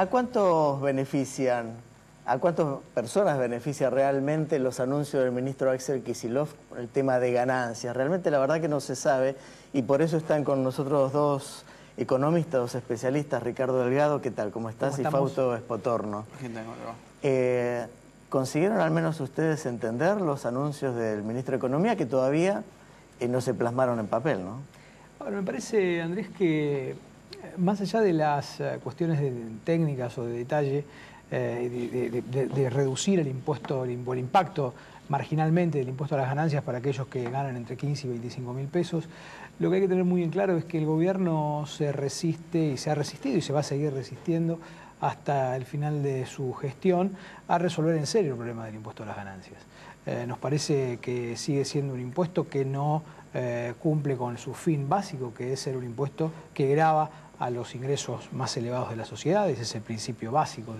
¿A cuántos benefician, a cuántas personas beneficia realmente los anuncios del ministro Axel Kicillof con el tema de ganancias? Realmente la verdad que no se sabe y por eso están con nosotros dos economistas, dos especialistas, Ricardo Delgado, ¿qué tal? ¿Cómo estás? Y Fausto Espotorno. ¿Consiguieron al menos ustedes entender los anuncios del ministro de Economía que todavía no se plasmaron en papel, ¿no? Bueno, me parece, Andrés, que más allá de las cuestiones técnicas o de detalle, de reducir el impuesto, el impacto marginalmente del impuesto a las ganancias para aquellos que ganan entre 15 y 25 mil pesos, lo que hay que tener muy en claro es que el gobierno se resiste y se ha resistido y se va a seguir resistiendo hasta el final de su gestión a resolver en serio el problema del impuesto a las ganancias. Nos parece que sigue siendo un impuesto que no cumple con su fin básico, que es ser un impuesto que grava a los ingresos más elevados de la sociedad. Ese es el principio básico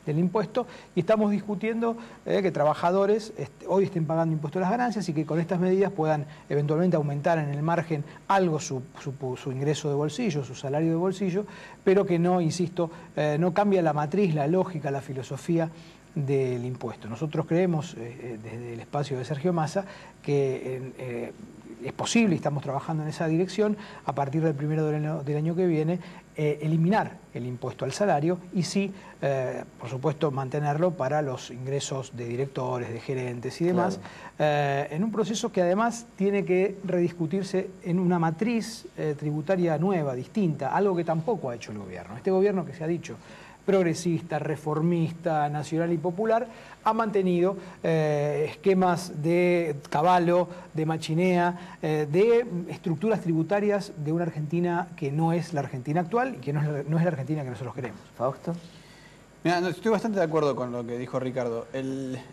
del impuesto, y estamos discutiendo que trabajadores hoy estén pagando impuesto a las ganancias y que con estas medidas puedan eventualmente aumentar en el margen algo su ingreso de bolsillo, su salario de bolsillo, pero que no, insisto, no cambia la matriz, la lógica, la filosofía del impuesto. Nosotros creemos, desde el espacio de Sergio Massa, que es posible y estamos trabajando en esa dirección, a partir del 1 del año que viene, eliminar el impuesto al salario y sí, por supuesto, mantenerlo para los ingresos de directores, de gerentes y demás, claro, en un proceso que además tiene que rediscutirse en una matriz tributaria nueva, distinta, algo que tampoco ha hecho el gobierno. Este gobierno que se ha dicho progresista, reformista, nacional y popular, ha mantenido esquemas de caballo, de machinea, de estructuras tributarias de una Argentina que no es la Argentina actual y que no es la Argentina que nosotros queremos. Fausto. Mira, estoy bastante de acuerdo con lo que dijo Ricardo.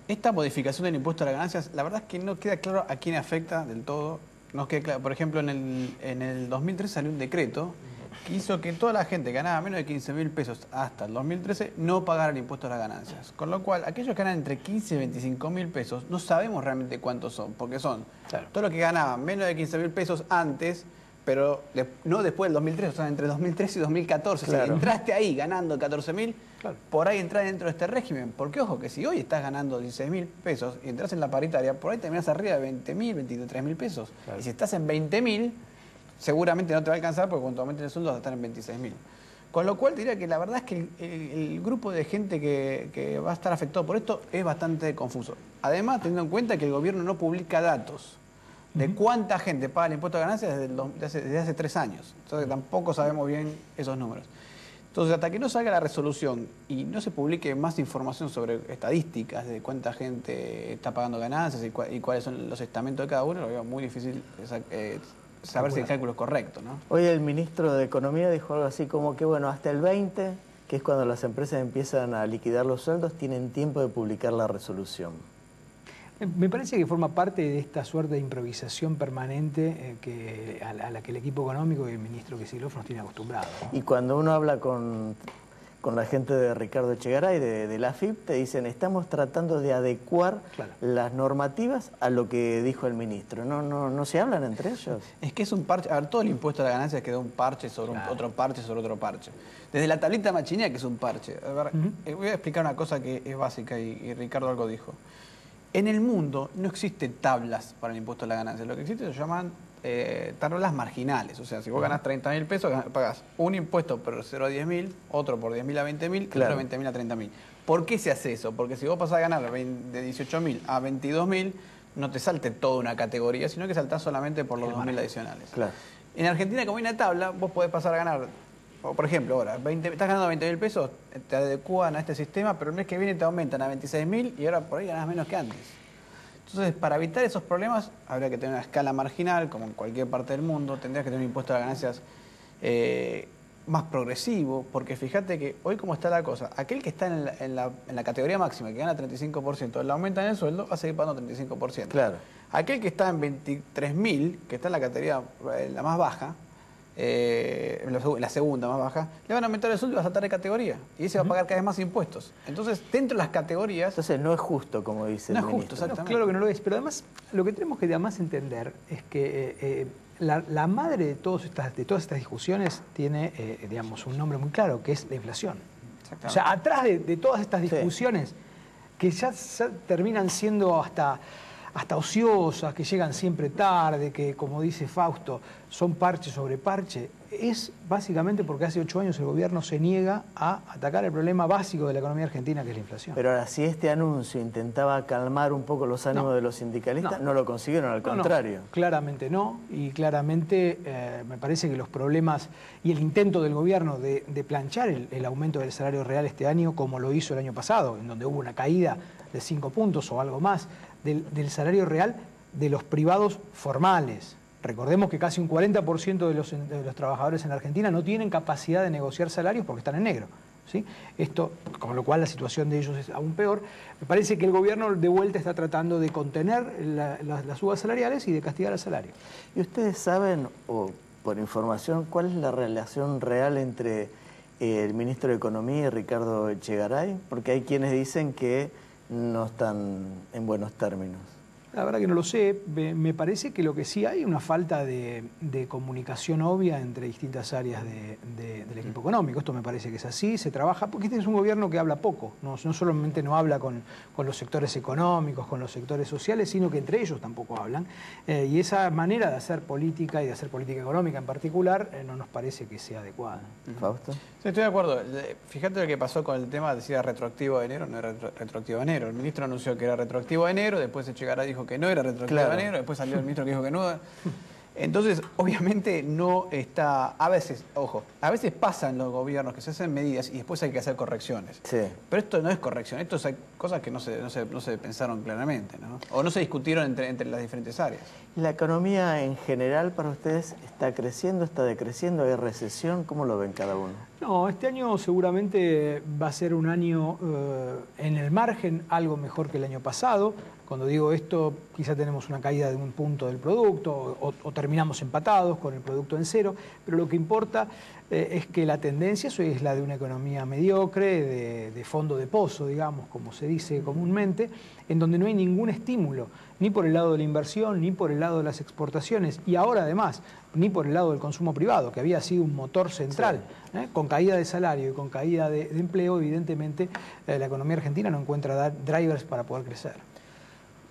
Esta modificación del impuesto a las ganancias, la verdad es que no queda claro a quién afecta del todo. No queda claro. Por ejemplo, en el 2003 salió un decreto que hizo que toda la gente que ganaba menos de 15 mil pesos hasta el 2013 no pagara el impuesto a las ganancias. Con lo cual, aquellos que ganan entre 15 y 25 mil pesos, no sabemos realmente cuántos son, porque son todos los que ganaban menos de 15 mil pesos antes, pero no después del 2003, o sea, entre 2013 y 2014. Claro. Si entraste ahí ganando 14 mil, claro, por ahí entras dentro de este régimen. Porque ojo, que si hoy estás ganando 16 mil pesos y entras en la paritaria, por ahí terminás arriba de 20 mil, 23 mil pesos. Claro. Y si estás en 20 mil, seguramente no te va a alcanzar porque cuando aumenten el sueldo vas a estar en 26 mil. Con lo cual te diría que la verdad es que el grupo de gente que va a estar afectado por esto es bastante confuso. Además, teniendo en cuenta que el gobierno no publica datos de cuánta gente paga el impuesto de ganancias desde hace 3 años. Entonces tampoco sabemos bien esos números. Entonces, hasta que no salga la resolución y no se publique más información sobre estadísticas de cuánta gente está pagando ganancias y cuáles son los estamentos de cada uno, lo veo muy difícil saber si el cálculo es correcto, ¿no? Hoy el ministro de Economía dijo algo así como que, bueno, hasta el 20, que es cuando las empresas empiezan a liquidar los sueldos, tienen tiempo de publicar la resolución. Me parece que forma parte de esta suerte de improvisación permanente a la que el equipo económico y el ministro Kicillof nos tiene acostumbrados, ¿no? Y cuando uno habla con la gente de Ricardo Echegaray, de la AFIP, te dicen, estamos tratando de adecuar las normativas a lo que dijo el ministro. ¿No se hablan entre ellos? Es que es un parche. A ver, todo el impuesto a la ganancia quedó un parche sobre otro parche sobre otro parche. Desde la tablita machinea, que es un parche. A ver, voy a explicar una cosa que es básica y Ricardo algo dijo. En el mundo no existen tablas para el impuesto a la ganancia. Lo que existe se llaman tablas marginales. O sea, si vos ganás 30 mil pesos, pagás un impuesto por 0 a 10 mil, otro por 10 mil a 20 mil, otro de 20 mil a 30 mil. ¿Por qué se hace eso? Porque si vos pasás a ganar de 18 mil a 22 mil, no te salte toda una categoría, sino que saltás solamente por los 2 mil adicionales. Claro. En Argentina, como hay una tabla, vos podés pasar a ganar, por ejemplo, ahora, estás ganando 20 mil pesos, te adecuan a este sistema, pero el mes que viene te aumentan a 26 mil y ahora por ahí ganás menos que antes. Entonces, para evitar esos problemas, habría que tener una escala marginal, como en cualquier parte del mundo, tendrías que tener un impuesto a las ganancias más progresivo, porque fíjate que hoy como está la cosa, aquel que está en la categoría máxima, que gana 35%, le aumentan el sueldo, va a seguir pagando 35%. Claro. Aquel que está en 23.000, que está en la categoría la más baja, la segunda más baja, le van a aumentar el sueldo y va a saltar de categoría. Y ese va a pagar cada vez más impuestos. Entonces, dentro de las categorías... Entonces, no es justo, como dice el ministro. No es justo, exactamente. Claro que no lo es. Pero además, lo que tenemos que además entender es que la madre de todas estas discusiones tiene, digamos, un nombre muy claro, que es la inflación. O sea, atrás de todas estas discusiones que ya terminan siendo hasta ociosas, que llegan siempre tarde, que, como dice Fausto, son parche sobre parche, es básicamente porque hace 8 años el gobierno se niega a atacar el problema básico de la economía argentina, que es la inflación. Pero ahora, si este anuncio intentaba calmar un poco los ánimos de los sindicalistas, no lo consiguieron, al contrario. Claramente no, y claramente me parece que los problemas y el intento del gobierno de planchar el aumento del salario real este año, como lo hizo el año pasado, en donde hubo una caída de 5 puntos o algo más del salario real de los privados formales. Recordemos que casi un 40% de los trabajadores en la Argentina no tienen capacidad de negociar salarios porque están en negro, ¿sí? Esto, con lo cual la situación de ellos es aún peor. Me parece que el gobierno de vuelta está tratando de contener las subas salariales y de castigar al salario. ¿Y ustedes saben, o por información, cuál es la relación real entre el ministro de Economía y Ricardo Echegaray? Porque hay quienes dicen que no están en buenos términos. La verdad que no lo sé. Me parece que lo que sí hay es una falta de comunicación obvia entre distintas áreas del equipo económico. Esto me parece que es así, se trabaja, porque este es un gobierno que habla poco, no solamente no habla con los sectores económicos, con los sectores sociales, sino que entre ellos tampoco hablan. Y esa manera de hacer política y de hacer política económica en particular no nos parece que sea adecuada. ¿Fausto? Sí, estoy de acuerdo. Fíjate lo que pasó con el tema de si era retroactivo de enero o no era retroactivo de enero. El ministro anunció que era retroactivo de enero, después Echegaray dijo que no era retroactivo de enero, después salió el ministro que dijo que no. Entonces, obviamente no está... A veces, ojo, a veces pasan los gobiernos que se hacen medidas y después hay que hacer correcciones. Sí. Pero esto no es corrección, esto es cosas que no se pensaron claramente, ¿no? O no se discutieron entre las diferentes áreas. ¿La economía en general para ustedes está creciendo, está decreciendo, hay recesión? ¿Cómo lo ven cada uno? No, este año seguramente va a ser un año en el margen algo mejor que el año pasado. Cuando digo esto, quizá tenemos una caída de un punto del producto o terminamos empatados con el producto en cero, pero lo que importa es que la tendencia es la de una economía mediocre, de fondo de pozo, digamos, como se dice comúnmente, en donde no hay ningún estímulo, ni por el lado de la inversión, ni por el lado de las exportaciones, y ahora además, ni por el lado del consumo privado, que había sido un motor central. Sí. Con caída de salario y con caída de empleo, evidentemente, la economía argentina no encuentra drivers para poder crecer.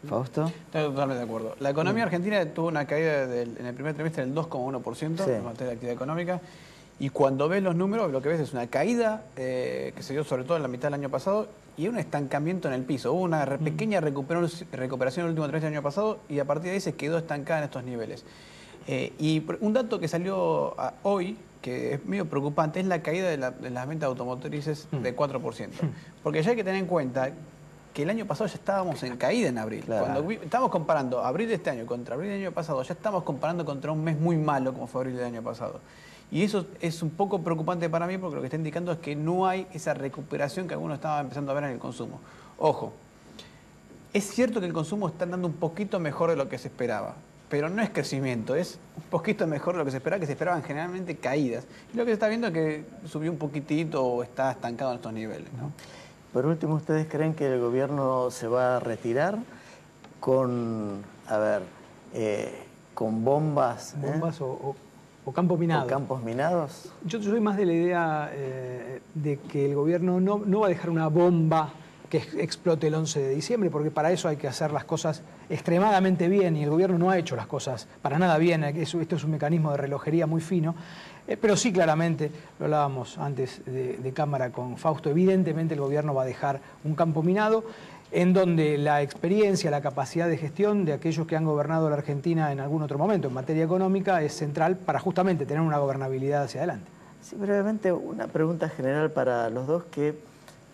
¿Fausto? Estoy totalmente de acuerdo. La economía argentina tuvo una caída en el primer trimestre del 2,1% en materia de actividad económica. Y cuando ves los números, lo que ves es una caída que se dio sobre todo en la mitad del año pasado y un estancamiento en el piso. Hubo una pequeña recuperación en el último trimestre del año pasado y a partir de ahí se quedó estancada en estos niveles. Y un dato que salió hoy, que es medio preocupante, es la caída de las ventas automotrices de 4%. Porque ya hay que tener en cuenta que el año pasado ya estábamos en caída en abril. Claro. Cuando estamos comparando abril de este año contra abril del año pasado, ya estamos comparando contra un mes muy malo como fue abril del año pasado. Y eso es un poco preocupante para mí porque lo que está indicando es que no hay esa recuperación que algunos estaban empezando a ver en el consumo. Ojo, es cierto que el consumo está andando un poquito mejor de lo que se esperaba, pero no es crecimiento, es un poquito mejor de lo que se esperaban generalmente caídas. Y lo que se está viendo es que subió un poquitito o está estancado en estos niveles, ¿no? Por último, ¿ustedes creen que el gobierno se va a retirar con, con bombas? ¿Bombas o campos minados? ¿O campos minados? Yo soy más de la idea de que el gobierno no va a dejar una bomba que explote el 11 de diciembre, porque para eso hay que hacer las cosas extremadamente bien y el gobierno no ha hecho las cosas para nada bien. Esto es un mecanismo de relojería muy fino. Pero sí, claramente, lo hablábamos antes de cámara con Fausto, evidentemente el gobierno va a dejar un campo minado en donde la experiencia, la capacidad de gestión de aquellos que han gobernado la Argentina en algún otro momento en materia económica es central para justamente tener una gobernabilidad hacia adelante. Sí, brevemente, una pregunta general para los dos que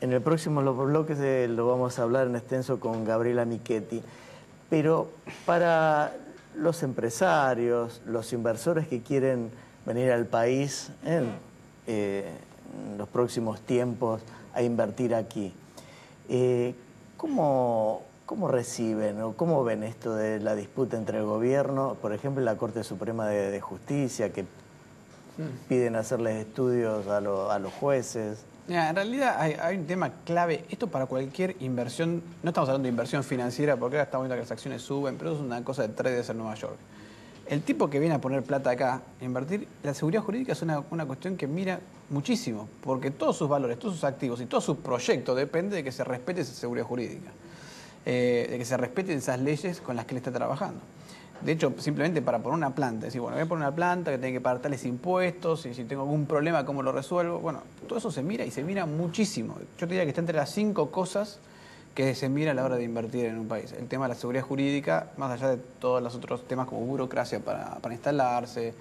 en el próximo bloque lo vamos a hablar en extenso con Gabriela Michetti, pero para los empresarios, los inversores que quieren venir al país en los próximos tiempos a invertir aquí. ¿Cómo reciben o cómo ven esto de la disputa entre el gobierno, por ejemplo, la Corte Suprema de Justicia, que piden hacerles estudios a los jueces? Mira, en realidad hay un tema clave. Esto para cualquier inversión, no estamos hablando de inversión financiera porque ahora estamos viendo que las acciones suben, pero es una cosa de traders en Nueva York. el tipo que viene a poner plata acá, a invertir, la seguridad jurídica es una cuestión que mira muchísimo, porque todos sus valores, todos sus activos y todo su proyecto depende de que se respete esa seguridad jurídica, de que se respeten esas leyes con las que él está trabajando. De hecho, simplemente para poner una planta, decir, bueno, voy a poner una planta que tiene que pagar tales impuestos, y si tengo algún problema, ¿cómo lo resuelvo? Bueno, todo eso se mira y se mira muchísimo. Yo te diría que está entre las 5 cosas que se mira a la hora de invertir en un país. El tema de la seguridad jurídica, más allá de todos los otros temas como burocracia para instalarse,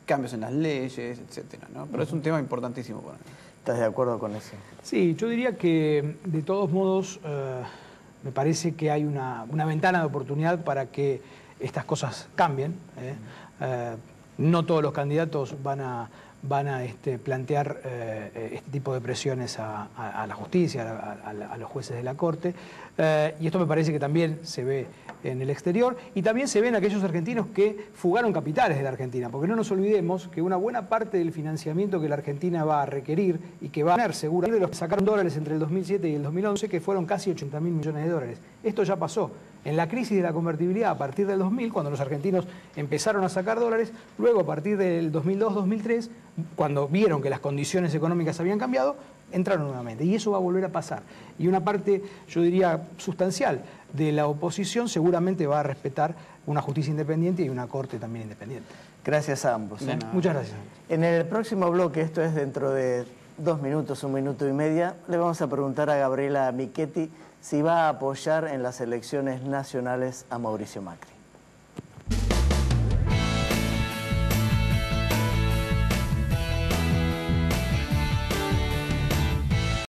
cambios en las leyes, etcétera, ¿no? Pero es un tema importantísimo para mí. ¿Estás de acuerdo con eso? Sí, yo diría que de todos modos me parece que hay una ventana de oportunidad para que estas cosas cambien. No todos los candidatos van a plantear este tipo de presiones a la justicia, a los jueces de la Corte, y esto me parece que también se ve en el exterior y también se ve en aquellos argentinos que fugaron capitales de la Argentina, porque no nos olvidemos que una buena parte del financiamiento que la Argentina va a requerir y que va a tener seguramente los que sacaron dólares entre el 2007 y el 2011, que fueron casi 80.000 millones de dólares. Esto ya pasó. En la crisis de la convertibilidad a partir del 2000, cuando los argentinos empezaron a sacar dólares, luego a partir del 2002-2003, cuando vieron que las condiciones económicas habían cambiado, entraron nuevamente. Y eso va a volver a pasar. Y una parte, yo diría, sustancial de la oposición seguramente va a respetar una justicia independiente y una corte también independiente. Gracias a ambos. Muchas gracias. En el próximo bloque, esto es dentro de 2 minutos, 1 minuto y media, le vamos a preguntar a Gabriela Michetti si va a apoyar en las elecciones nacionales a Mauricio Macri.